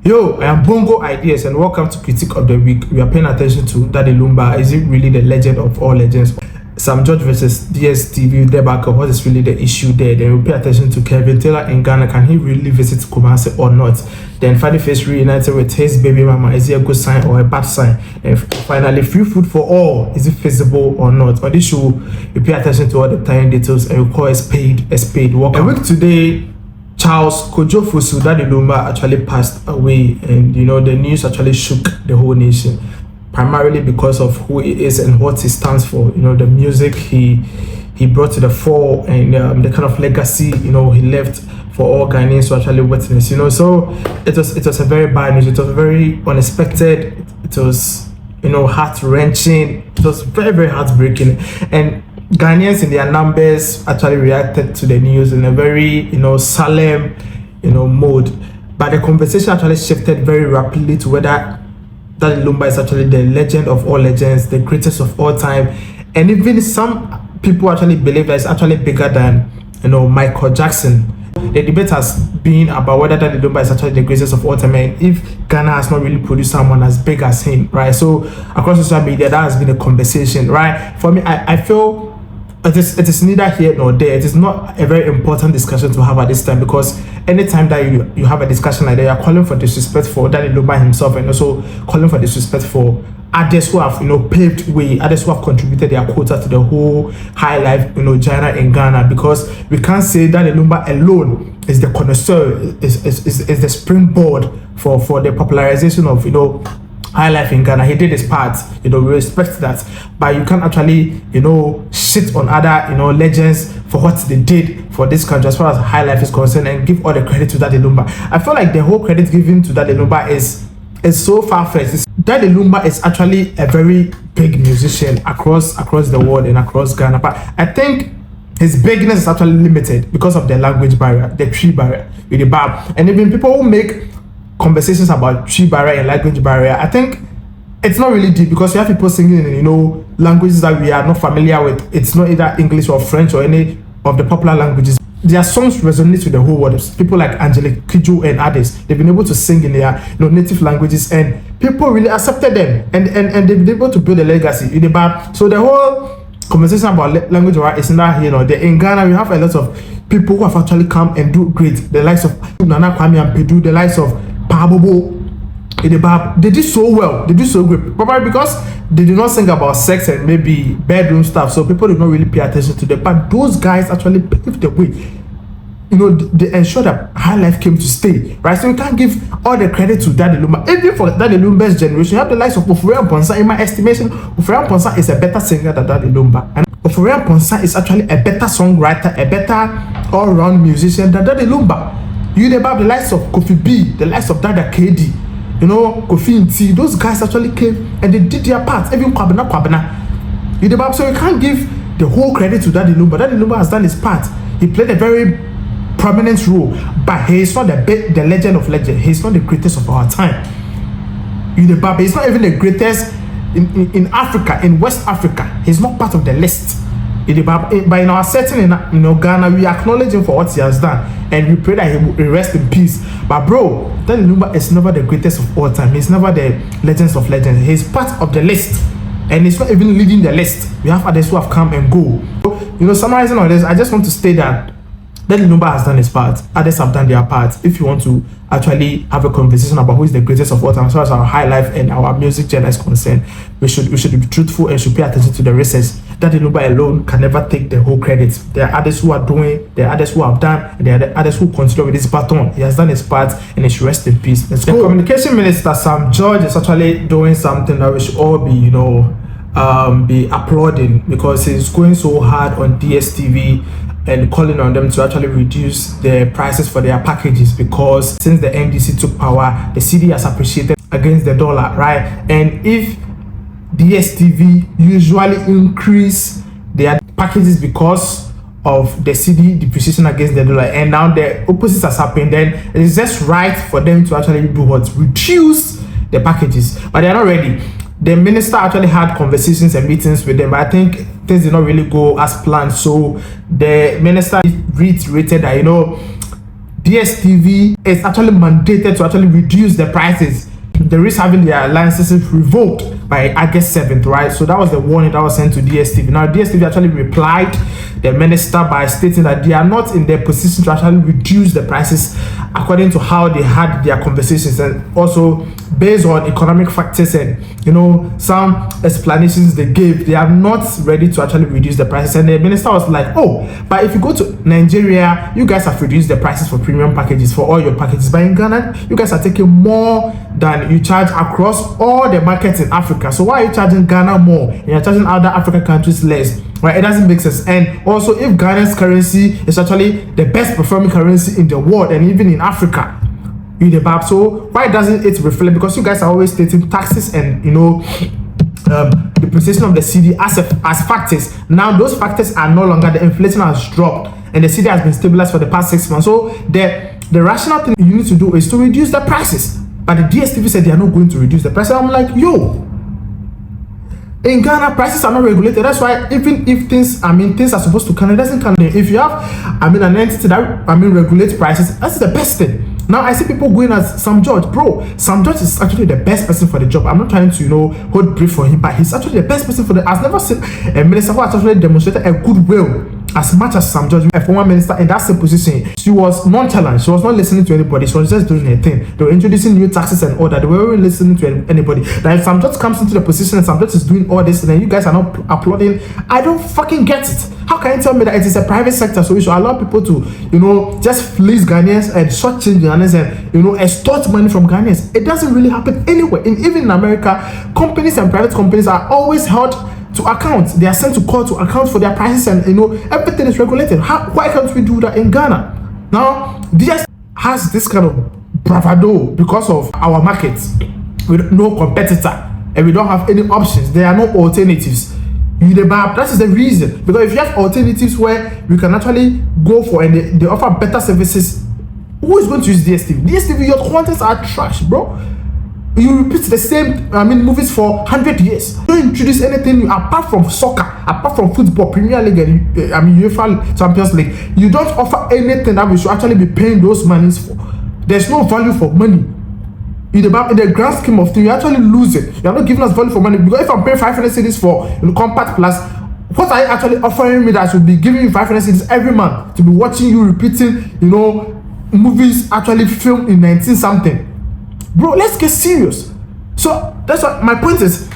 Yo, I am Bongo Ideas and welcome to Critique of the Week. We are paying attention to Daddy Lumba. Is it really the legend of all legends? Sam George versus DStv debacle. What is really the issue there? Then we'll pay attention to Kevin Taylor in Ghana. Can he really visit Kumasi or not? Then Funny Face reunited with his baby mama. Is it a good sign or a bad sign? And finally, free food for all. Is it feasible or not? On this show, we pay attention to all the tiny details and we call a spade a spade. Welcome. A week today, Charles Kojo Fosu, Daddy Lumba, actually passed away, and the news actually shook the whole nation, primarily because of who he is and what he stands for. The music he brought to the fore and the kind of legacy he left for all Ghanaians to actually witness. So it was a very bad news. It was very unexpected. It was heart wrenching. It was very, very heartbreaking, and Ghanaians in their numbers actually reacted to the news in a very solemn mode, but the conversation actually shifted very rapidly to whether Daddy Lumba is actually the legend of all legends, the greatest of all time, and even some people actually believe that it's actually bigger than Michael Jackson. The debate has been about whether Daddy Lumba is actually the greatest of all time, and if Ghana has not really produced someone as big as him, right? So across social media, that has been a conversation, right? For me, I feel it is neither here nor there. It is not a very important discussion to have at this time, because anytime that you have a discussion like that, you are calling for disrespect for Daddy Lumba himself, and also calling for disrespect for others who have paved way, others who have contributed their quota to the whole high life genre in Ghana. Because we can't say Daddy Lumba alone is the connoisseur, is the springboard for the popularization of high life in Ghana. He did his part, we respect that, but you can't actually shit on other legends for what they did for this country as far as high life is concerned, and give all the credit to Daddy Lumba. I feel like the whole credit given to Daddy Lumba is so far-fetched. Daddy Lumba is actually a very big musician across the world and across Ghana, but I think his bigness is actually limited because of the language barrier, the tree barrier with the bar. And even people who make conversations about tree barrier and language barrier, I think it's not really deep, because you have people singing in languages that we are not familiar with. It's not either English or French or any of the popular languages. Their songs resonate with the whole world. People like Angelique Kidjo and others, they've been able to sing in their native languages, and people really accepted them, and they've been able to build a legacy in the bar. So the whole conversation about language barrier is not here. In Ghana, we have a lot of people who have actually come and do great. The likes of Nana Kwame and Pedu, the likes of Pabobo. They did so well, they did so great, probably because they did not sing about sex and maybe bedroom stuff, so people did not really pay attention to them. But those guys actually paved the way. They ensured that high life came to stay, right? So you can't give all the credit to Daddy Lumba. Even for Daddy Lumba's generation, you have the likes of Ofurian Ponsa. In my estimation, Ofurian Ponsa is a better singer than Daddy Lumba, and Ofurian Ponsa is actually a better songwriter, a better all-round musician than Daddy Lumba. You have the likes of Kofi B, the likes of Dada KD, Kofi Nti. Those guys actually came and they did their part. Even Kwabena. So you can't give the whole credit to Daddy Lumba. Daddy Lumba has done his part. He played a very prominent role, but he is not the legend of legends. He's not the greatest of our time. He's not even the greatest in Africa, in West Africa. He's not part of the list. But in our setting in Ghana, we acknowledge him for what he has done, and we pray that he will rest in peace. But bro, Daddy Lumba is never the greatest of all time. He's never the legends of legends. He's part of the list, and he's not even leading the list. We have others who have come and go. Summarizing all this, I just want to state that Daddy Lumba has done his part, others have done their part. If you want to actually have a conversation about who is the greatest of all time as far as our high life and our music genre is concerned, we should be truthful and should pay attention to the research. Daddy Lumba alone can never take the whole credit. There are others who are doing, there are others who have done, and there are others who continue with this baton. He has done his part, and he should rest in peace. The Communication Minister Sam George is actually doing something that we should all be applauding, because he's going so hard on DStv and calling on them to actually reduce the prices for their packages, because since the MDC took power, the cedi has appreciated against the dollar, right? And if DStv usually increase their packages because of the cedi depreciation against the dollar, and now the opposite has happened, then it is just right for them to actually do what? Reduce the packages. But they are not ready. The minister actually had conversations and meetings with them, but I think things did not really go as planned. So the minister reiterated that DStv is actually mandated to actually reduce the prices. The risk having their licenses revoked by August 7th, right? So that was the warning that was sent to DStv. Now, DStv actually replied the minister by stating that they are not in their position to actually reduce the prices according to how they had their conversations, and also based on economic factors and some explanations they gave, they are not ready to actually reduce the prices. And the minister was like, oh, but if you go to Nigeria, you guys have reduced the prices for premium packages, for all your packages, but in Ghana you guys are taking more than you charge across all the markets in Africa. So why are you charging Ghana more and you're charging other African countries less? Right? It doesn't make sense. And also, if Ghana's currency is actually the best performing currency in the world and even in Africa, so why doesn't it reflect? Because you guys are always stating taxes and depreciation of the cedi as factors. Now those factors are no longer. The inflation has dropped and the cedi has been stabilized for the past 6 months. So the rational thing you need to do is to reduce the prices. But the DStv said they are not going to reduce the prices. I'm like, yo, in Ghana, prices are not regulated. That's why even if things are supposed to come, it doesn't come. If you have, an entity that, regulates prices, that's the best thing. Now, I see people going as Sam George. Bro, Sam George is actually the best person for the job. I'm not trying to, hold brief for him, but he's actually the best person for the... I've never seen a minister who has actually demonstrated a goodwill as much as Sam George, a former minister in that same position. She was nonchalant. She was not listening to anybody. She was just doing her thing. They were introducing new taxes and all that. They weren't listening to anybody. Now, if Sam George comes into the position and Sam George is doing all this, and then you guys are not applauding, I don't fucking get it. How can you tell me that it is a private sector, so we should allow people to, just fleece Ghanaians and shortchange Ghanaians and, extort money from Ghanaians? It doesn't really happen anywhere. Even in America, companies and private companies are always held to account. They are sent to court to account for their prices, and everything is regulated. Why can't we do that in Ghana? Now, DS has this kind of bravado because of our markets with no competitor, and we don't have any options. There are no alternatives. That is the reason. Because if you have alternatives where we can actually go for and they offer better services, who is going to use DStv? DStv, your contents are trash, bro. You repeat the same movies for 100 years. You don't introduce anything new apart from soccer, apart from football, Premier League, and UEFA Champions League. You don't offer anything that we should actually be paying those monies for. There's no value for money. In the grand scheme of things, you actually lose it. You're not giving us value for money. Because if I'm paying 500 cedis for Compact Plus, what are you actually offering me that I should be giving you 500 cedis every month to be watching you repeating, movies actually filmed in 19 something? Bro, let's get serious. So that's what my point is.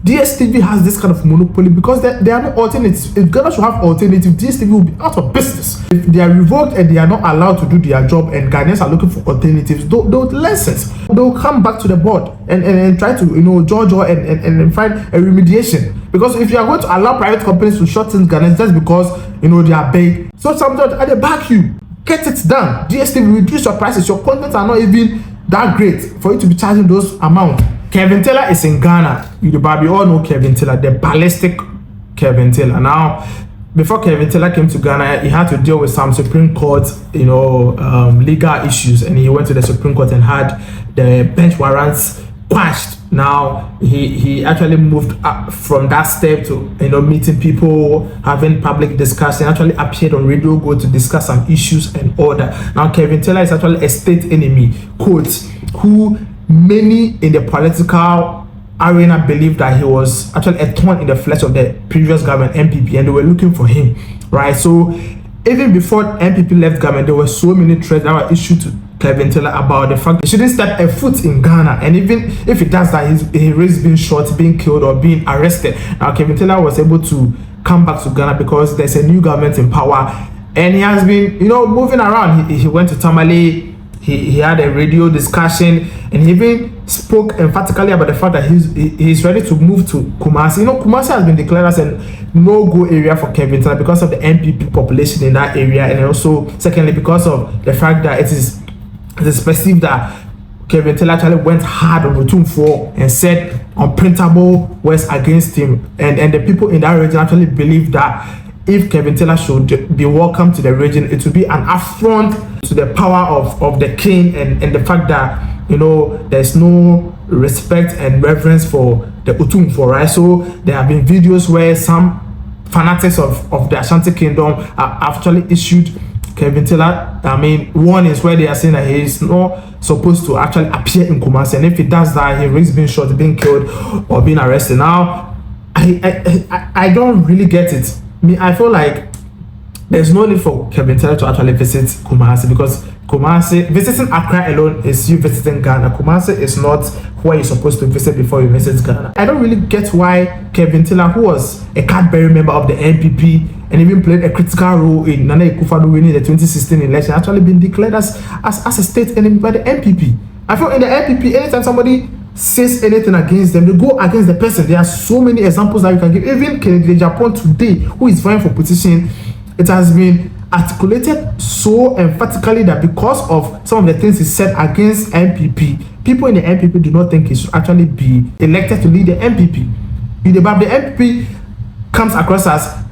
DStv has this kind of monopoly because there are no alternatives. If Ghana should have alternatives, DStv will be out of business. If they are revoked and they are not allowed to do their job, and Ghanaians are looking for alternatives, they'll listen. They'll come back to the board and try to judge and find a remediation. Because if you are going to allow private companies to shorten Ghanaians just because they are big, so sometimes I back you. Get it done. DStv, reduce your prices. Your contents are not even that great for you to be charging those amounts. Kevin Taylor is in Ghana. You all know Kevin Taylor, the ballistic Kevin Taylor. Now, before Kevin Taylor came to Ghana, he had to deal with some Supreme Court, legal issues, and he went to the Supreme Court and had the bench warrants quashed. Now, he actually moved up from that step to meeting people, having public discussion. Actually appeared on Radio Go to discuss some issues and all that. Now, Kevin Taylor is actually a state enemy, quote, who many in the political arena believe that he was actually a thorn in the flesh of the previous government, MPP, and they were looking for him, right? So even before MPP left government, there were so many threats that were issued to Kevin Taylor about the fact that he shouldn't step a foot in Ghana, and even if he does that, he risks being shot, being killed, or being arrested. Now, Kevin Taylor was able to come back to Ghana because there's a new government in power, and he has been, moving around. He went to Tamale. He had a radio discussion, and he even spoke emphatically about the fact that he's ready to move to Kumasi. Kumasi has been declared as a no-go area for Kevin Taylor because of the MPP population in that area, and also, secondly, because of the fact that it is perceived that Kevin Taylor actually went hard on Otumfuo and said unprintable words against him, and the people in that region actually believe that if Kevin Taylor should be welcome to the region, it would be an affront to the power of the king, and the fact that there's no respect and reverence for the Otumfuo, right? So there have been videos where some fanatics of the Ashanti Kingdom have actually issued Kevin Taylor, warnings where they are saying that he is not supposed to actually appear in Kumasi, and if he does that, he risks being shot, being killed, or being arrested. Now, I don't really get it. I feel like there's no need for Kevin Taylor to actually visit Kumasi, because Kumasi, visiting Accra alone is you visiting Ghana. Kumasi is not where you're supposed to visit before you visit Ghana. I don't really get why Kevin Taylor, who was a card-bearing member of the NPP and even played a critical role in Nana Akufo-Addo winning the 2016 election, actually been declared as a state enemy by the NPP. I feel in the NPP, anytime somebody says anything against them, they go against the person. There are so many examples that you can give. Even Kennedy Japan today, who is vying for position, it has been articulated so emphatically that because of some of the things he said against NPP, people in the NPP do not think he should actually be elected to lead the NPP. The NPP comes across as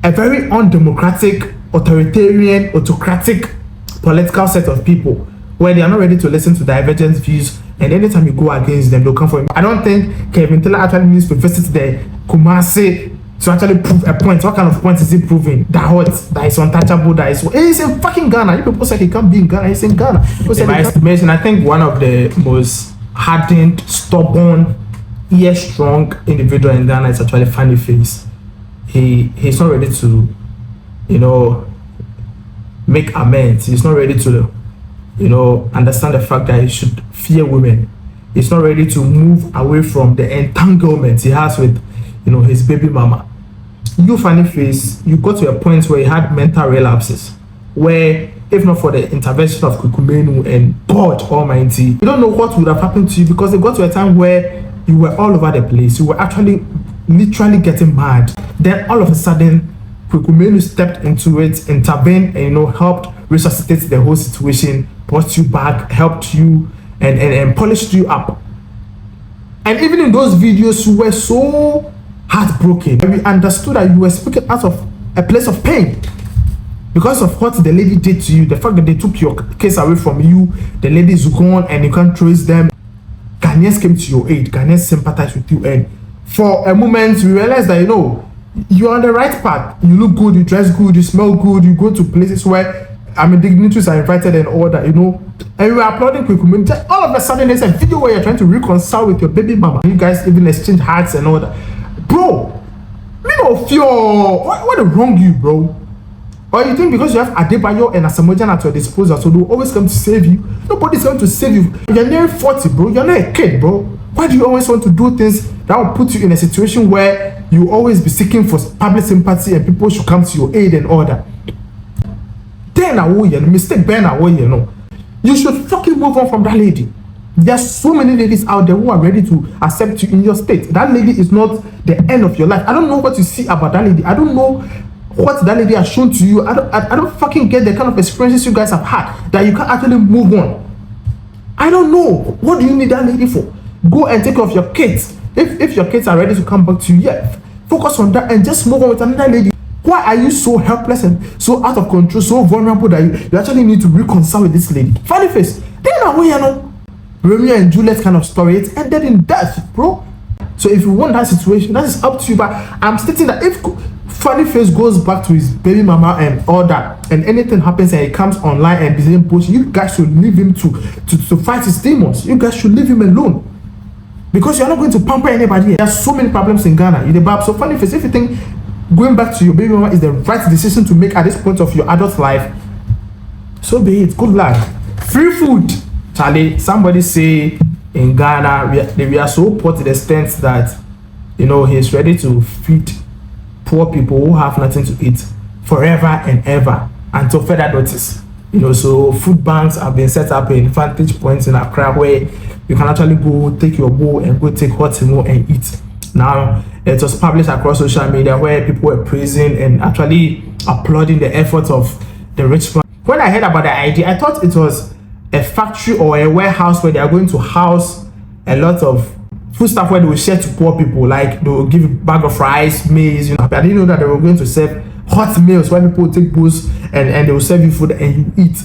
a very undemocratic, authoritarian, autocratic political set of people where they are not ready to listen to divergent views, and anytime you go against them, they'll come for him. I don't think Kevin Taylor actually needs to visit the Kumasi to actually prove a point. What kind of point is he proving? That is untouchable, he's in fucking Ghana. You people say he can't be in Ghana, he's in Ghana. In my estimation, I think one of the most hardened, stubborn, ear-strong individual in Ghana is actually Funny Face. He's not ready to, make amends. He's not ready to, understand the fact that he should fear women. He's not ready to move away from the entanglement he has with, his baby mama. You, Funny Face, you got to a point where you had mental relapses, where if not for the intervention of Kukumenu and God Almighty, you don't know what would have happened to you, because it got to a time where you were all over the place. You were actually literally getting mad. Then all of a sudden, Kukumenu stepped into it, intervened, and helped resuscitate the whole situation, brought you back, helped you, and polished you up. And even in those videos, you were so heartbroken. We understood that you were speaking out of a place of pain because of what the lady did to you. The fact that they took your case away from you, the lady is gone and you can't trace them. Ghanaians came to your aid. Ghanaians sympathized with you, and for a moment we realized that you're on the right path. You look good, you dress good, you smell good, you go to places where dignitaries are invited and all that, and we were applauding Kukumenu. Just all of a sudden there's a video where you're trying to reconcile with your baby mama. You guys even exchange hearts and all that. Bro, me no fear. What wrong you, bro? Or you think because you have Adebayo and Asamoah at your disposal, so they'll always come to save you? Nobody's going to save you. You're near 40, bro. You're not a kid, bro. Why do you always want to do things that will put you in a situation where you always be seeking for public sympathy and people should come to your aid and all that? Then mistake Ben, you should fucking move on from that lady. There's so many ladies out there who are ready to accept you in your state. That lady is not the end of your life. I don't know what you see about that lady. I don't know what that lady has shown to you. I don't fucking get the kind of experiences you guys have had that you can't actually move on. I don't know. What do you need that lady for? Go and take care of your kids. If your kids are ready to come back to you, focus on that and just move on with another lady. Why are you so helpless and so out of control, so vulnerable that you actually need to reconcile with this lady? Funny Face, then Romeo and Juliet kind of story, it ended in death, bro. So if you want that situation, that is up to you. But I'm stating that if Funny Face goes back to his baby mama and all that, and anything happens and he comes online and begins pushing, you guys should leave him to fight his demons. You guys should leave him alone, because you're not going to pamper anybody. There are so many problems in Ghana. So Funny Face, if you think going back to your baby mama is the right decision to make at this point of your adult life, so be it. Good luck. Free food. Charlie, somebody say in Ghana we are so poor to the extent that he's ready to feed poor people who have nothing to eat forever and ever until further notice. So food banks have been set up in vantage points in Accra where you can actually go take your bowl and go take hot meal and eat. Now it was published across social media where people were praising and actually applauding the efforts of the rich man. When I heard about the idea, I thought it was a factory or a warehouse where they are going to house a lot of food stuff where they will share to poor people, like they will give a bag of rice, maize. I didn't know that they were going to serve hot meals where people take booze and they will serve you food and you eat.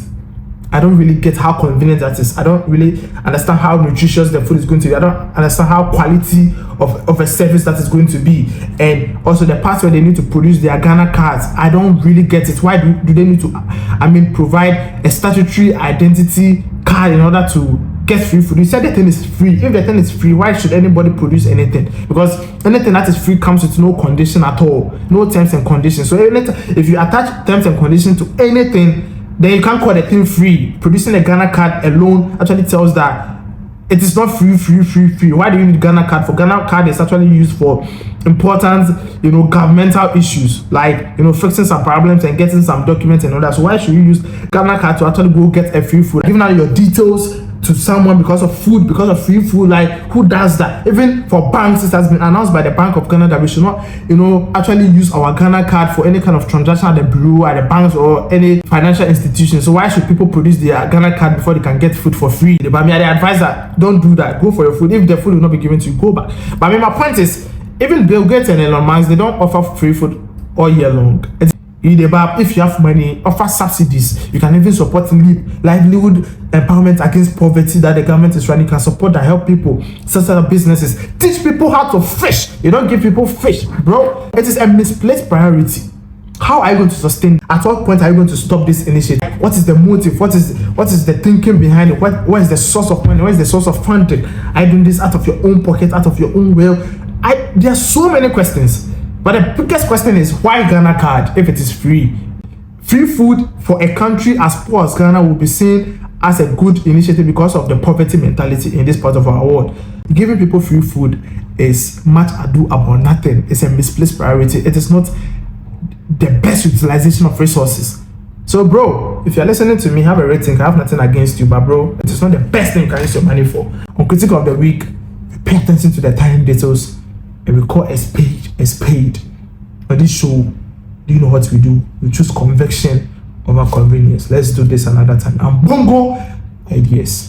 I don't really get how convenient that is. I don't really understand how nutritious the food is going to be. I don't understand how quality of a service that is going to be. And also the part where they need to produce their Ghana cards, I don't really get it. Why do they need to, provide a statutory identity card in order to get free food? You said the thing is free. If the thing is free, why should anybody produce anything? Because anything that is free comes with no condition at all, no terms and conditions. So if you attach terms and conditions to anything, then you can't call the thing free. Producing a Ghana card alone actually tells that it is not free. Why do you need Ghana card? For Ghana card is actually used for important, governmental issues, like, fixing some problems and getting some documents and all that. So why should you use Ghana card to actually go get a free food? Giving out your details to someone because of free food, like, who does that? Even for banks, it has been announced by the Bank of Ghana that we should not, actually use our Ghana card for any kind of transaction at the bureau, at the banks, or any financial institution. So why should people produce their Ghana card before they can get food for free? But I advise that don't do that. Go for your food. If the food will not be given to you, go back. But my point is, even Bill Gates and Elon Musk, they don't offer free food all year long. If you have money, offer subsidies. You can even support livelihood empowerment against poverty that the government is running. You can support that, help people set up businesses, teach people how to fish. You don't give people fish, bro. It is a misplaced priority. How are you going to sustain? At what point are you going to stop this initiative? What is the motive? What is the thinking behind it? What is the source of money? What is the source of funding? Are you doing this out of your own pocket, out of your own will? There are so many questions. But the biggest question is, why Ghana card if it is free? Free food for a country as poor as Ghana will be seen as a good initiative because of the poverty mentality in this part of our world. Giving people free food is much ado about nothing. It's a misplaced priority. It is not the best utilization of resources. So, bro, if you're listening to me, have a rating. I have nothing against you, but bro, it is not the best thing you can use your money for. On Critic of the Week, pay attention to the tiny details. And we call a spade. On this show, do you know what we do? We choose conviction over convenience. Let's do this another time. And bongo ideas.